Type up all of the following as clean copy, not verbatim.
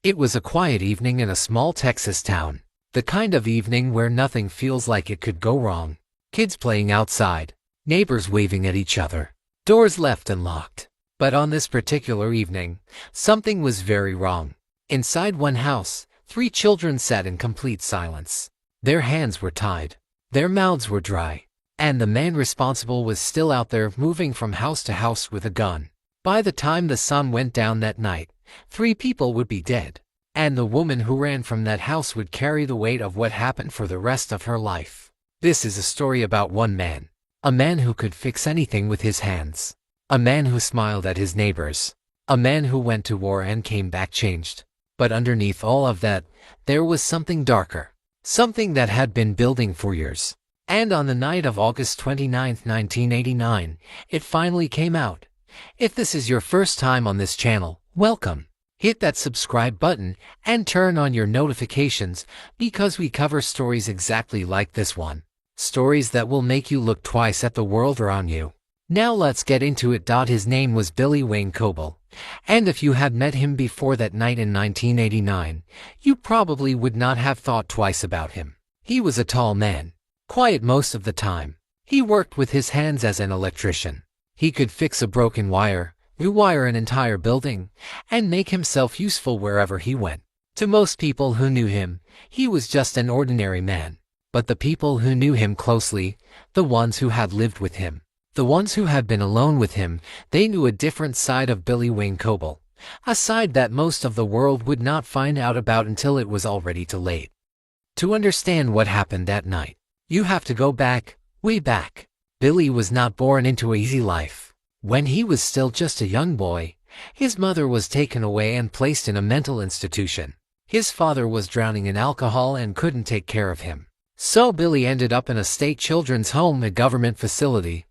It was a quiet evening in a small Texas town. The kind of evening where nothing feels like it could go wrong. Kids playing outside, neighbors waving at each other, doors left unlocked. But on this particular evening, something was very wrong. Inside one house, 3 children sat in complete silence. Their hands were tied, their mouths were dry, and the man responsible was still out there moving from house to house with a gun. By the time the sun went down that night, 3 people would be dead, and the woman who ran from that house would carry the weight of what happened for the rest of her life. This is a story about one man, a man who could fix anything with his hands, a man who smiled at his neighbors, a man who went to war and came back changed. But underneath all of that, there was something darker, something that had been building for years. And on the night of August 29, 1989, it finally came out. If this is your first time on this channel, welcome. Hit that subscribe button and turn on your notifications because we cover stories exactly like this one. Stories that will make you look twice at the world around you. Now let's get into it. His name was Billie Wayne Coble, and if you had met him before that night in 1989, you probably would not have thought twice about him. He was a tall man, quiet most of the time. He worked with his hands as an electrician. He could fix a broken wire, rewire an entire building, and make himself useful wherever he went. To most people who knew him, he was just an ordinary man. But the people who knew him closely, the ones who had lived with him, the ones who had been alone with him, they knew a different side of Billie Wayne Coble, a side that most of the world would not find out about until it was already too late. To understand what happened that night, you have to go back, way back. Billie was not born into an easy life. When he was still just a young boy, his mother was taken away and placed in a mental institution. His father was drowning in alcohol and couldn't take care of him. So Billie ended up in a state children's home, a government facility,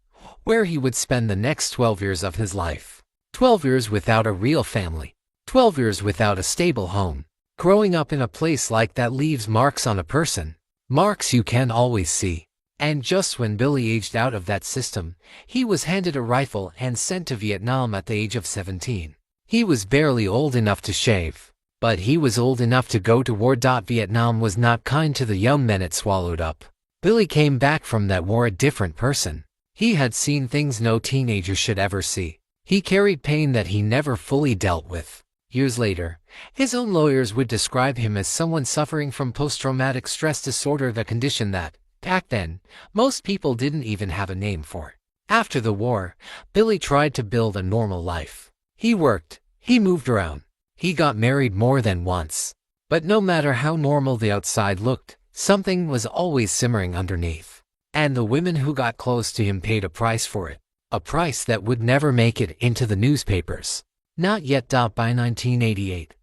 where he would spend the next 12 years of his life. 12 years without a real family. 12 years without a stable home. Growing up in a place like that leaves marks on a person. Marks you can always see. And just when Billie aged out of that system, he was handed a rifle and sent to Vietnam at the age of 17. He was barely old enough to shave, but he was old enough to go to war. Vietnam was not kind to the young men it swallowed up. Billie came back from that war a different person. He had seen things no teenager should ever see. He carried pain that he never fully dealt with. Years later, his own lawyers would describe him as someone suffering from post-traumatic stress disorder, the condition that, back then, most people didn't even have a name for. After the war, Billie tried to build a normal life. He worked, he moved around, he got married more than once. But no matter how normal the outside looked, something was always simmering underneath. And the women who got close to him paid a price for it. A price that would never make it into the newspapers. Not yet. By 1988,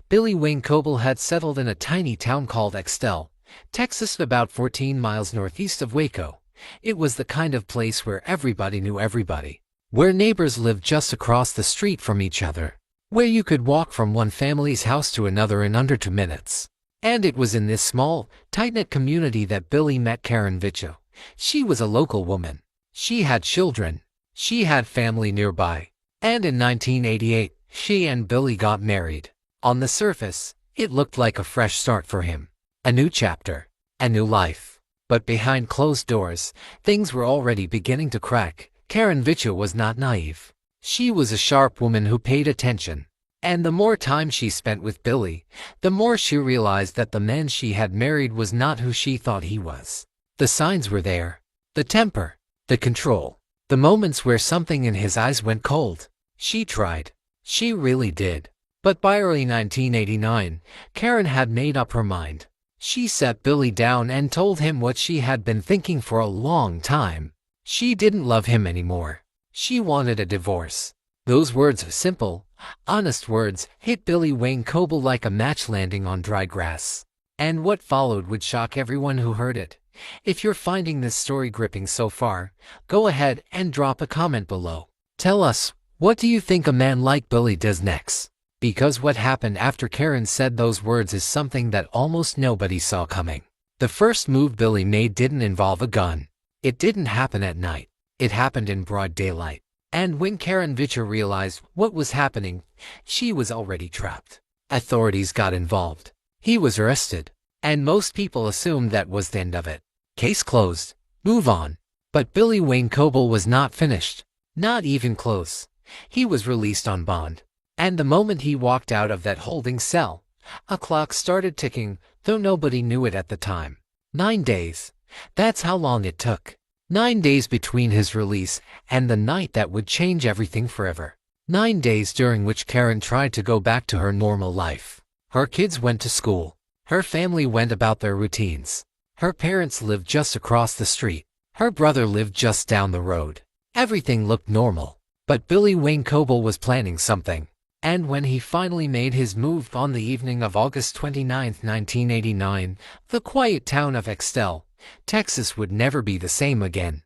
Billie Wayne Coble had settled in a tiny town called Axtell, Texas, about 14 miles northeast of Waco. It was the kind of place where everybody knew everybody, where neighbors lived just across the street from each other, where you could walk from one family's house to another in under 2 minutes. And it was in this small, tight-knit community that Billie met Karen Vicha. She was a local woman. She had children. She had family nearby. And in 1988, she and Billie got married. On the surface, it looked like a fresh start for him. A new chapter. A new life. But behind closed doors, things were already beginning to crack. Karen Vicha was not naive. She was a sharp woman who paid attention. And the more time she spent with Billie, the more she realized that the man she had married was not who she thought he was. The signs were there. The temper. The control. The moments where something in his eyes went cold. She tried. She really did. But by early 1989, Karen had made up her mind. She sat Billie down and told him what she had been thinking for a long time. She didn't love him anymore. She wanted a divorce. Those words, simple, honest words, hit Billie Wayne Coble like a match landing on dry grass. And what followed would shock everyone who heard it. If you're finding this story gripping so far, go ahead and drop a comment below. Tell us, what do you think a man like Billie does next? Because what happened after Karen said those words is something that almost nobody saw coming. The first move Billie made didn't involve a gun. It didn't happen at night. It happened in broad daylight. And when Karen Vicha realized what was happening, she was already trapped. Authorities got involved. He was arrested. And most people assumed that was the end of it. Case closed. Move on. But Billie Wayne Coble was not finished. Not even close. He was released on bond. And the moment he walked out of that holding cell, a clock started ticking, though nobody knew it at the time. 9 days. That's how long it took. 9 days between his release and the night that would change everything forever. 9 days during which Karen tried to go back to her normal life. Her kids went to school. Her family went about their routines. Her parents lived just across the street. Her brother lived just down the road. Everything looked normal. But Billie Wayne Coble was planning something. And when he finally made his move on the evening of August 29, 1989, the quiet town of Axtell, Texas would never be the same again.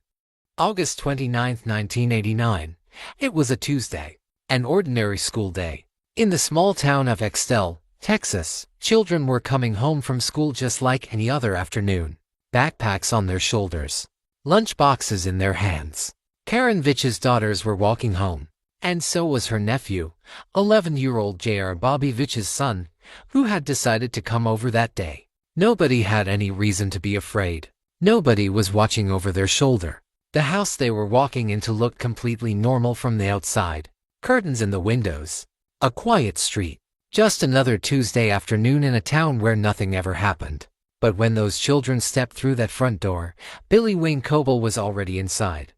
August 29, 1989. It was a Tuesday, an ordinary school day. In the small town of Axtell, Texas, children were coming home from school just like any other afternoon. Backpacks on their shoulders. Lunch boxes in their hands. Karen Vicha's daughters were walking home. And so was her nephew, 11-year-old J.R. Bobby Vicha's son, who had decided to come over that day. Nobody had any reason to be afraid. Nobody was watching over their shoulder. The house they were walking into looked completely normal from the outside. Curtains in the windows. A quiet street. Just another Tuesday afternoon in a town where nothing ever happened. But when those children stepped through that front door, Billie Wayne Coble was already inside.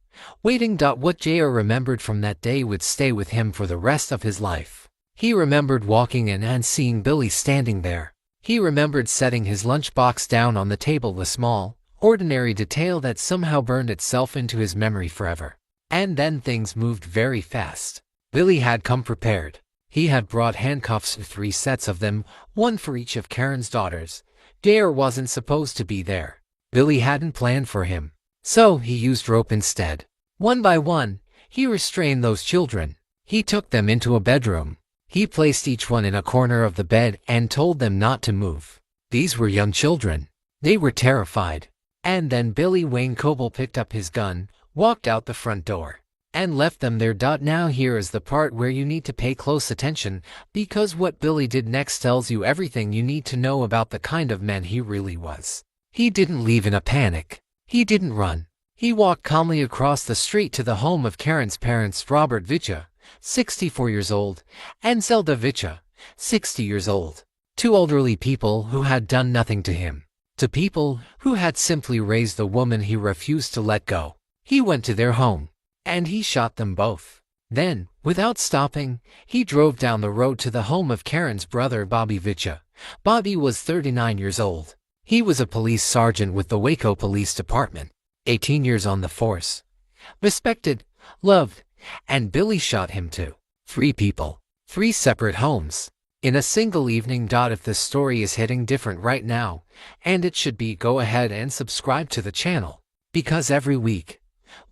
Waiting. What J.R. remembered from that day would stay with him for the rest of his life. He remembered walking in and seeing Billie standing there. He remembered setting his lunchbox down on the table, a small, ordinary detail that somehow burned itself into his memory forever. And then things moved very fast. Billie had come prepared. He had brought handcuffs, 3 sets of them, 1 for each of Karen's daughters. J.R. wasn't supposed to be there. Billie hadn't planned for him. So he used rope instead. One by one, he restrained those children. He took them into a bedroom. He placed each one in a corner of the bed and told them not to move. These were young children. They were terrified. And then Billie Wayne Coble picked up his gun, walked out the front door, and left them there. Now here is the part where you need to pay close attention, because what Billie did next tells you everything you need to know about the kind of man he really was. He didn't leave in a panic. He didn't run. He walked calmly across the street to the home of Karen's parents, Robert Vicha, 64 years old, and Zelda Vicha, 60 years old. 2 elderly people who had done nothing to him. To people who had simply raised the woman he refused to let go. He went to their home, and he shot them both. Then, without stopping, he drove down the road to the home of Karen's brother, Bobby Vicha. Bobby was 39 years old. He was a police sergeant with the Waco Police Department, 18 years on the force. Respected, loved, and Billie shot him too. 3 people, 3 separate homes, in a single evening. If this story is hitting different right now, and it should be, go ahead and subscribe to the channel, because every week,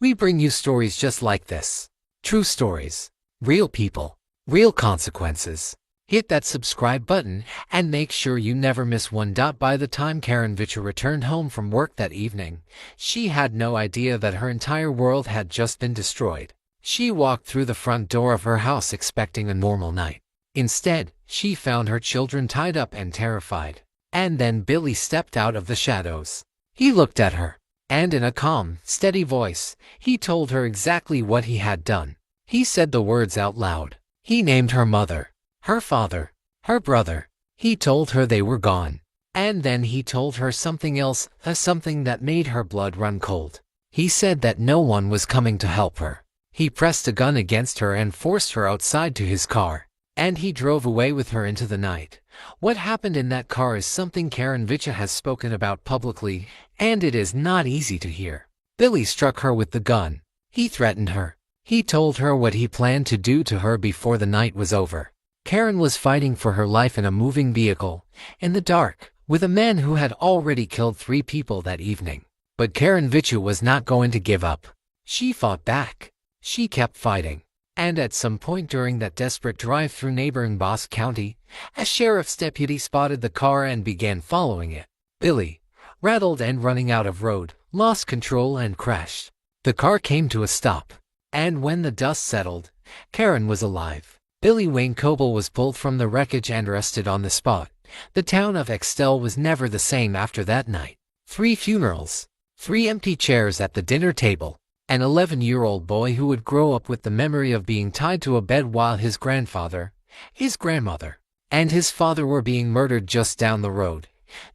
we bring you stories just like this. True stories, real people, real consequences. Hit that subscribe button and make sure you never miss one. By the time Karen Vicha returned home from work that evening, she had no idea that her entire world had just been destroyed. She walked through the front door of her house expecting a normal night. Instead, she found her children tied up and terrified. And then Billie stepped out of the shadows. He looked at her, and in a calm, steady voice, he told her exactly what he had done. He said the words out loud. He named her mother, her father, her brother. He told her they were gone. And then he told her something else, something that made her blood run cold. He said that no one was coming to help her. He pressed a gun against her and forced her outside to his car. And he drove away with her into the night. What happened in that car is something Karen Vicha has spoken about publicly, and it is not easy to hear. Billie struck her with the gun. He threatened her. He told her what he planned to do to her before the night was over. Karen was fighting for her life in a moving vehicle, in the dark, with a man who had already killed 3 people that evening. But Karen Vicha was not going to give up. She fought back. She kept fighting. And at some point during that desperate drive through neighboring Bosque County, a sheriff's deputy spotted the car and began following it. Billie, rattled and running out of road, lost control and crashed. The car came to a stop. And when the dust settled, Karen was alive. Billie Wayne Coble was pulled from the wreckage and arrested on the spot. The town of Axtell was never the same after that night. 3 funerals, 3 empty chairs at the dinner table, an 11-year-old boy who would grow up with the memory of being tied to a bed while his grandfather, his grandmother, and his father were being murdered just down the road.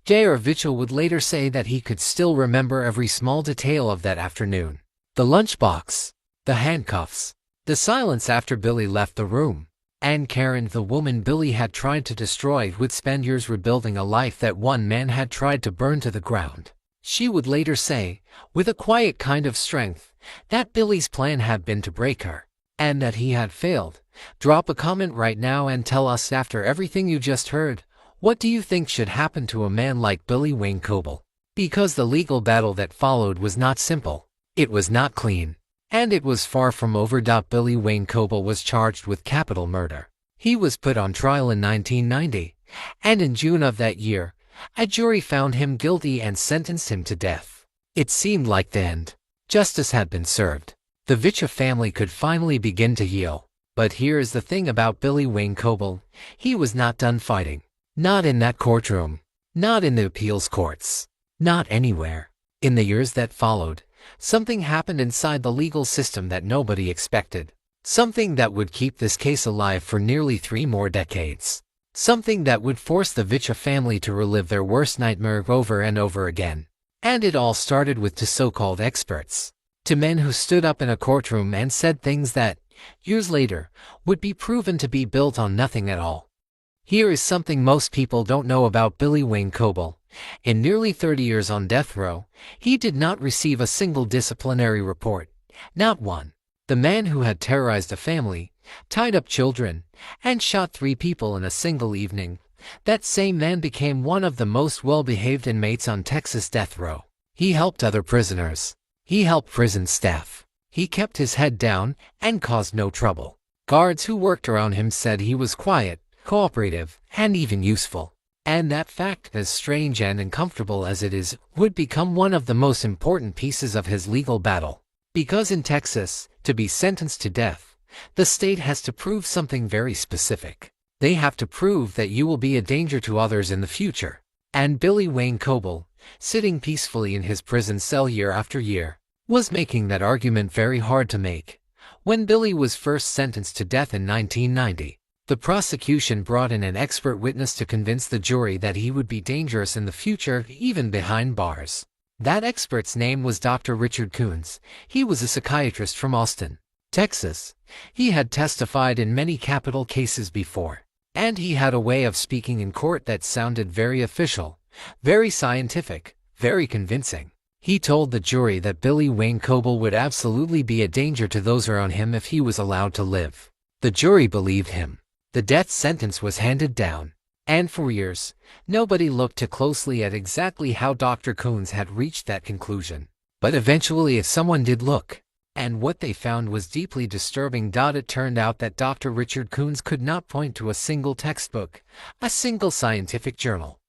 J.R. Vicha would later say that he could still remember every small detail of that afternoon. The lunchbox, the handcuffs, the silence after Billie left the room, and Karen, the woman Billie had tried to destroy, would spend years rebuilding a life that one man had tried to burn to the ground. She would later say, with a quiet kind of strength, that Billie's plan had been to break her, and that he had failed. Drop a comment right now and tell us, after everything you just heard, what do you think should happen to a man like Billie Wayne Coble? Because the legal battle that followed was not simple, it was not clean, and it was far from over. Billie Wayne Coble was charged with capital murder. He was put on trial in 1990, and in June of that year, a jury found him guilty and sentenced him to death. It seemed like the end. Justice had been served. The Vicha family could finally begin to heal. But here is the thing about Billie Wayne Coble: he was not done fighting. Not in that courtroom. Not in the appeals courts. Not anywhere. In the years that followed, something happened inside the legal system that nobody expected. Something that would keep this case alive for nearly 3 more decades. Something that would force the Vicha family to relive their worst nightmare over and over again. And it all started with 2 so-called experts. 2 men who stood up in a courtroom and said things that, years later, would be proven to be built on nothing at all. Here is something most people don't know about Billie Wayne Coble. In nearly 30 years on death row, he did not receive a single disciplinary report. Not one. The man who had terrorized a family, tied up children, and shot 3 people in a single evening, that same man became one of the most well-behaved inmates on Texas death row. He helped other prisoners. He helped prison staff. He kept his head down and caused no trouble. Guards who worked around him said he was quiet, cooperative, and even useful. And that fact, as strange and uncomfortable as it is, would become one of the most important pieces of his legal battle. Because in Texas, to be sentenced to death, the state has to prove something very specific. They have to prove that you will be a danger to others in the future. And Billie Wayne Coble, sitting peacefully in his prison cell year after year, was making that argument very hard to make. When Billie was first sentenced to death in 1990, the prosecution brought in an expert witness to convince the jury that he would be dangerous in the future, even behind bars. That expert's name was Dr. Richard Coons. He was a psychiatrist from Austin, Texas. He had testified in many capital cases before, and he had a way of speaking in court that sounded very official, very scientific, very convincing. He told the jury that Billie Wayne Coble would absolutely be a danger to those around him if he was allowed to live. The jury believed him. The death sentence was handed down, and for years, nobody looked too closely at exactly how Dr. Coons had reached that conclusion. But eventually someone did look, and what they found was deeply disturbing. It turned out that Dr. Richard Coons could not point to a single textbook, a single scientific journal,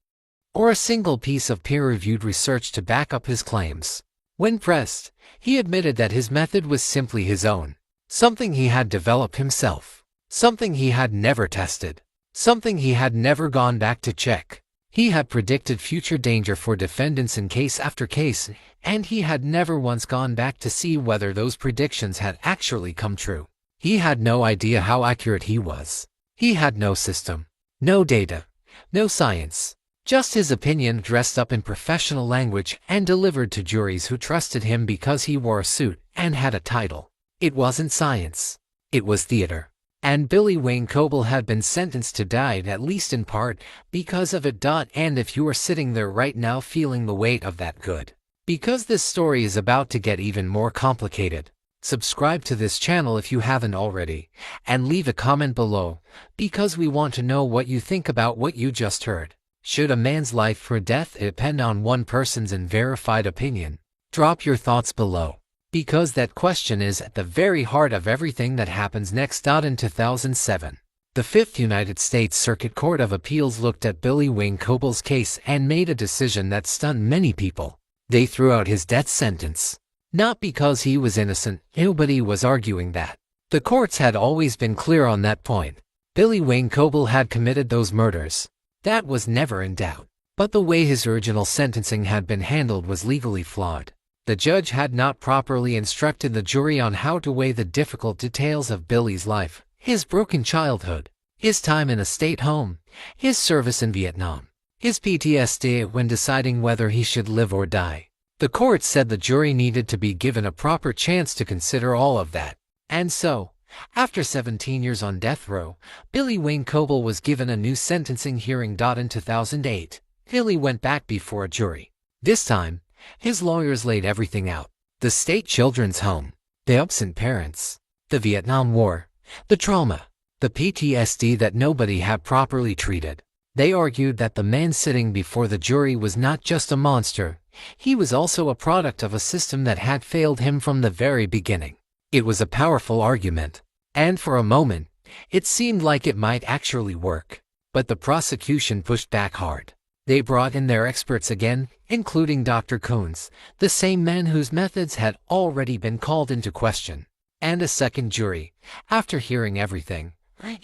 or a single piece of peer-reviewed research to back up his claims. When pressed, he admitted that his method was simply his own, something he had developed himself. Something he had never tested. Something he had never gone back to check. He had predicted future danger for defendants in case after case, and he had never once gone back to see whether those predictions had actually come true. He had no idea how accurate he was. He had no system, no data, no science. Just his opinion dressed up in professional language and delivered to juries who trusted him because he wore a suit and had a title. It wasn't science. It was theater. And Billie Wayne Coble had been sentenced to die, at least in part, because of it. And if you are sitting there right now feeling the weight of that, good. Because this story is about to get even more complicated. Subscribe to this channel if you haven't already, and leave a comment below, because we want to know what you think about what you just heard. Should a man's life or death depend on one person's unverified opinion? Drop your thoughts below. Because that question is at the very heart of everything that happens next. In 2007, the 5th United States Circuit Court of Appeals looked at Billie Wayne Coble's case and made a decision that stunned many people. They threw out his death sentence. Not because he was innocent, nobody was arguing that. The courts had always been clear on that point. Billie Wayne Coble had committed those murders. That was never in doubt. But the way his original sentencing had been handled was legally flawed. The judge had not properly instructed the jury on how to weigh the difficult details of Billie's life, his broken childhood, his time in a state home, his service in Vietnam, his PTSD when deciding whether he should live or die. The court said the jury needed to be given a proper chance to consider all of that. And so, after 17 years on death row, Billie Wayne Coble was given a new sentencing hearing. In 2008, Billie went back before a jury. This time, his lawyers laid everything out. The state children's home, the absent parents, the Vietnam War, the trauma, the PTSD that nobody had properly treated. They argued that the man sitting before the jury was not just a monster, he was also a product of a system that had failed him from the very beginning. It was a powerful argument, and for a moment, it seemed like it might actually work. But the prosecution pushed back hard. They brought in their experts again, including Dr. Coons, the same man whose methods had already been called into question. And a second jury, after hearing everything,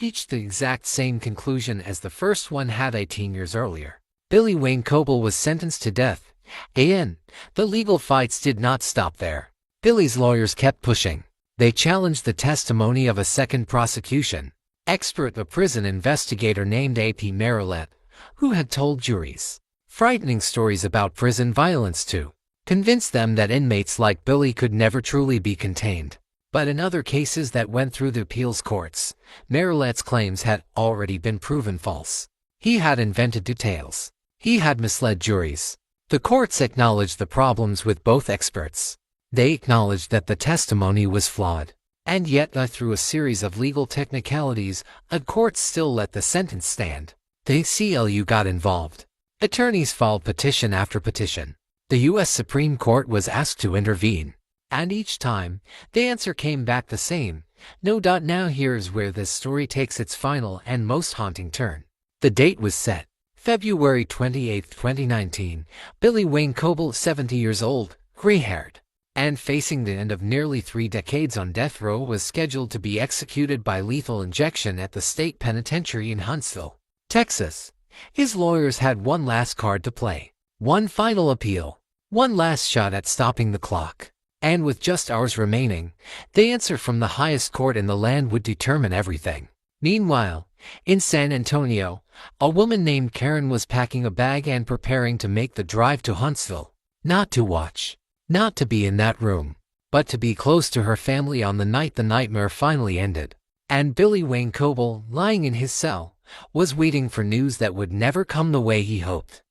reached the exact same conclusion as the first one had 18 years earlier. Billie Wayne Coble was sentenced to death. And the legal fights did not stop there. Billie's lawyers kept pushing. They challenged the testimony of a second prosecution expert, a prison investigator named A.P. Marilette, who had told juries frightening stories about prison violence to convince them that inmates like Billie could never truly be contained. But in other cases that went through the appeals courts, Marilette's claims had already been proven false. He had invented details. He had misled juries. The courts acknowledged the problems with both experts. They acknowledged that the testimony was flawed. And yet, through a series of legal technicalities, a court still let the sentence stand. The ACLU got involved. Attorneys filed petition after petition. The U.S. Supreme Court was asked to intervene. And each time, the answer came back the same. No. Now here's where this story takes its final and most haunting turn. The date was set. February 28, 2019. Billie Wayne Coble, 70 years old, gray-haired, and facing the end of nearly 3 decades on death row, was scheduled to be executed by lethal injection at the state penitentiary in Huntsville, Texas. His lawyers had one last card to play. One final appeal. One last shot at stopping the clock. And with just hours remaining, the answer from the highest court in the land would determine everything. Meanwhile, in San Antonio, a woman named Karen was packing a bag and preparing to make the drive to Huntsville. Not to watch, not to be in that room, but to be close to her family on the night the nightmare finally ended. And Billie Wayne Coble, lying in his cell, was waiting for news that would never come the way he hoped.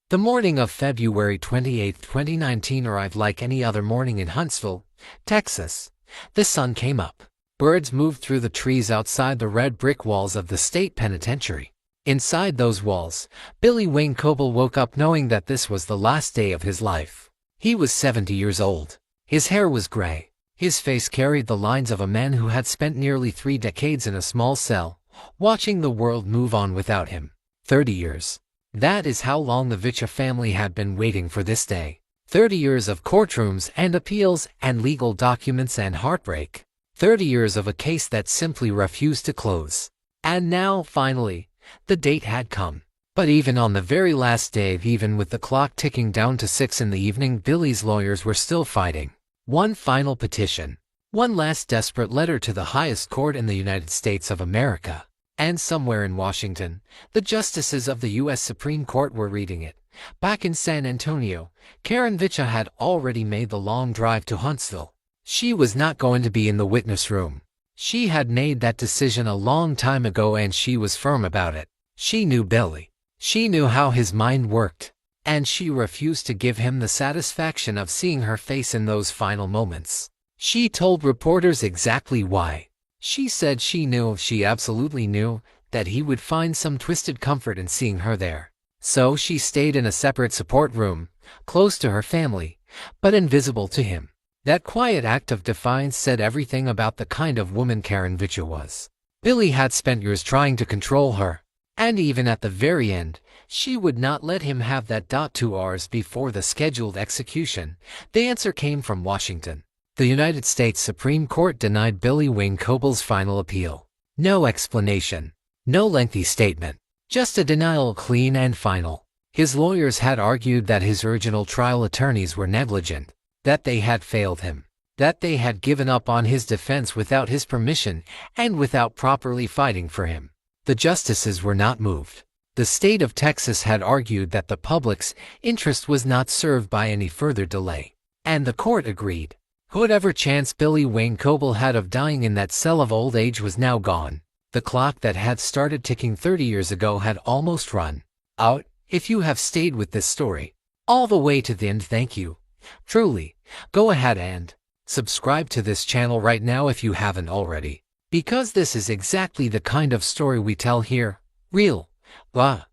The morning of February 28, 2019 arrived like any other morning in Huntsville, Texas. The sun came up. Birds moved through the trees outside the red brick walls of the state penitentiary. Inside those walls, Billie Wayne Coble woke up knowing that this was the last day of his life. He was 70 years old. His hair was gray. His face carried the lines of a man who had spent nearly 3 decades in a small cell, watching the world move on without him. 30 years. That is how long the Vicha family had been waiting for this day. 30 years of courtrooms and appeals and legal documents and heartbreak. 30 years of a case that simply refused to close. And now, finally, the date had come. But even on the very last day, even with the clock ticking down to 6 in the evening, Billie's lawyers were still fighting. One final petition. One last desperate letter to the highest court in the United States of America. And somewhere in Washington, the justices of the U.S. Supreme Court were reading it. Back in San Antonio, Karen Vicha had already made the long drive to Huntsville. She was not going to be in the witness room. She had made that decision a long time ago, and she was firm about it. She knew Billie. She knew how his mind worked. And she refused to give him the satisfaction of seeing her face in those final moments. She told reporters exactly why. She said she knew, she absolutely knew, that he would find some twisted comfort in seeing her there. So she stayed in a separate support room, close to her family, but invisible to him. That quiet act of defiance said everything about the kind of woman Karen Vicha was. Billie had spent years trying to control her, and even at the very end, she would not let him have that. 2 hours before the scheduled execution, the answer came from Washington. The United States Supreme Court denied Billie Wayne Coble's final appeal. No explanation. No lengthy statement, just a denial clean and final. His lawyers had argued that his original trial attorneys were negligent, that they had failed him, that they had given up on his defense without his permission and without properly fighting for him. The justices were not moved. The state of Texas had argued that the public's interest was not served by any further delay, and the court agreed. Whatever chance Billie Wayne Coble had of dying in that cell of old age was now gone. The clock that had started ticking 30 years ago had almost run out. If you have stayed with this story all the way to the end, thank you. Truly, go ahead and subscribe to this channel right now if you haven't already, because this is exactly the kind of story we tell here. Real, raw,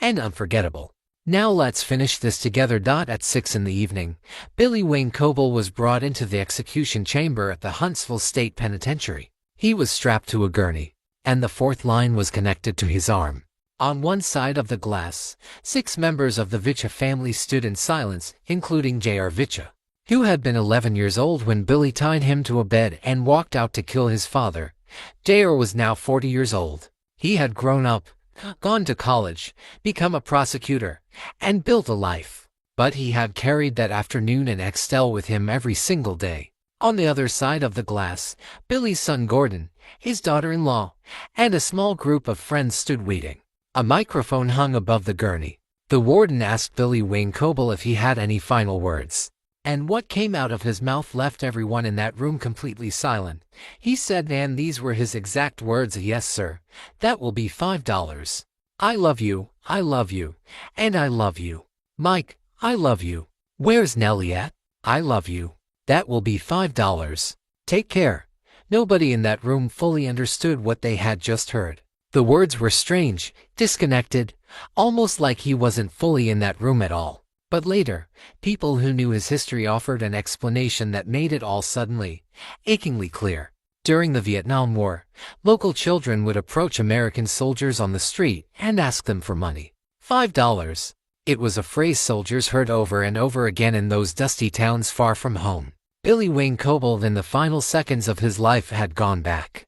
and unforgettable. Now let's finish this together. At 6 in the evening, Billie Wayne Coble was brought into the execution chamber at the Huntsville State Penitentiary. He was strapped to a gurney, and the fourth line was connected to his arm. On one side of the glass, 6 members of the Vicha family stood in silence, including J.R. Vicha, who had been 11 years old when Billy tied him to a bed and walked out to kill his father. J.R. was now 40 years old. He had grown up, gone to college, become a prosecutor, and built a life. But he had carried that afternoon in Axtell with him every single day. On the other side of the glass, Billy's son Gordon, his daughter-in-law, and a small group of friends stood waiting. A microphone hung above the gurney. The warden asked Billie Wayne Coble if he had any final words. And what came out of his mouth left everyone in that room completely silent. He said, and these were his exact words, "Yes, sir. That will be $5. I love you, and I love you. Mike, I love you. Where's Nellie at? I love you. That will be $5. Take care." Nobody in that room fully understood what they had just heard. The words were strange, disconnected, almost like he wasn't fully in that room at all. But later, people who knew his history offered an explanation that made it all suddenly, achingly clear. During the Vietnam War, local children would approach American soldiers on the street and ask them for money. $5. It was a phrase soldiers heard over and over again in those dusty towns far from home. Billie Wayne Coble, in the final seconds of his life, had gone back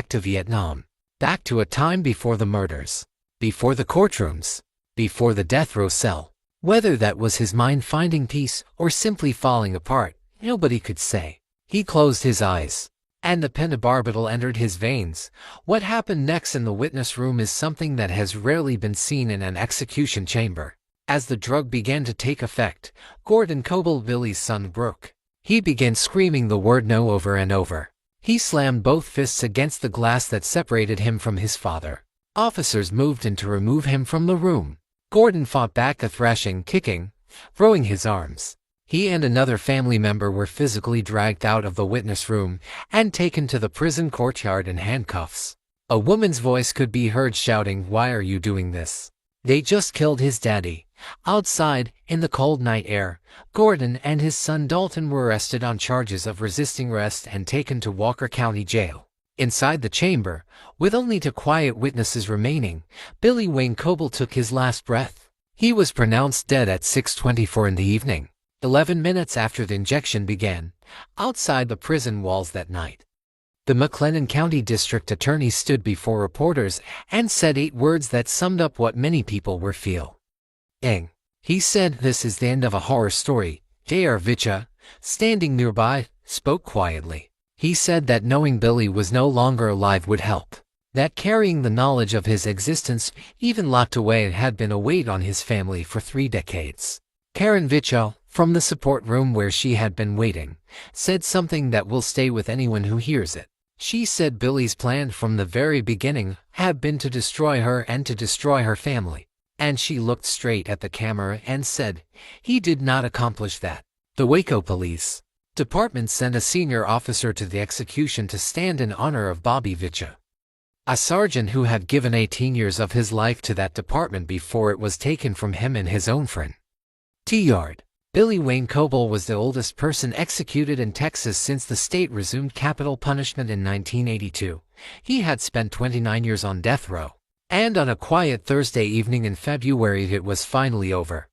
to Vietnam, back to a time before the murders, before the courtrooms, before the death row cell. Whether that was his mind finding peace or simply falling apart, nobody could say. He closed his eyes, and the pentobarbital entered his veins. What happened next in the witness room is something that has rarely been seen in an execution chamber. As the drug began to take effect, Gordon Coble, Billy's son, broke. He began screaming the word "no" over and over. He slammed both fists against the glass that separated him from his father. Officers moved in to remove him from the room. Gordon fought back, a thrashing, kicking, throwing his arms. He and another family member were physically dragged out of the witness room and taken to the prison courtyard in handcuffs. A woman's voice could be heard shouting, "Why are you doing this? They just killed his daddy." Outside, in the cold night air, Gordon and his son Dalton were arrested on charges of resisting arrest and taken to Walker County Jail. Inside the chamber, with only 2 quiet witnesses remaining, Billie Wayne Coble took his last breath. He was pronounced dead at 6:24 in the evening, 11 minutes after the injection began, outside the prison walls that night. The McLennan County District Attorney stood before reporters and said 8 words that summed up what many people were feeling. He said, "This is the end of a horror story." J.R. Vicha, standing nearby, spoke quietly. He said that knowing Billy was no longer alive would help, that carrying the knowledge of his existence, even locked away, had been a weight on his family for 3 decades. Karen Vicha, from the support room where she had been waiting, said something that will stay with anyone who hears it. She said Billy's plan from the very beginning had been to destroy her and to destroy her family. And she looked straight at the camera and said, he did not accomplish that. The Waco Police Department sent a senior officer to the execution to stand in honor of Bobby Vicha, a sergeant who had given 18 years of his life to that department before it was taken from him and his own friend. T-Yard. Billie Wayne Coble was the oldest person executed in Texas since the state resumed capital punishment in 1982. He had spent 29 years on death row. And on a quiet Thursday evening in February, it was finally over.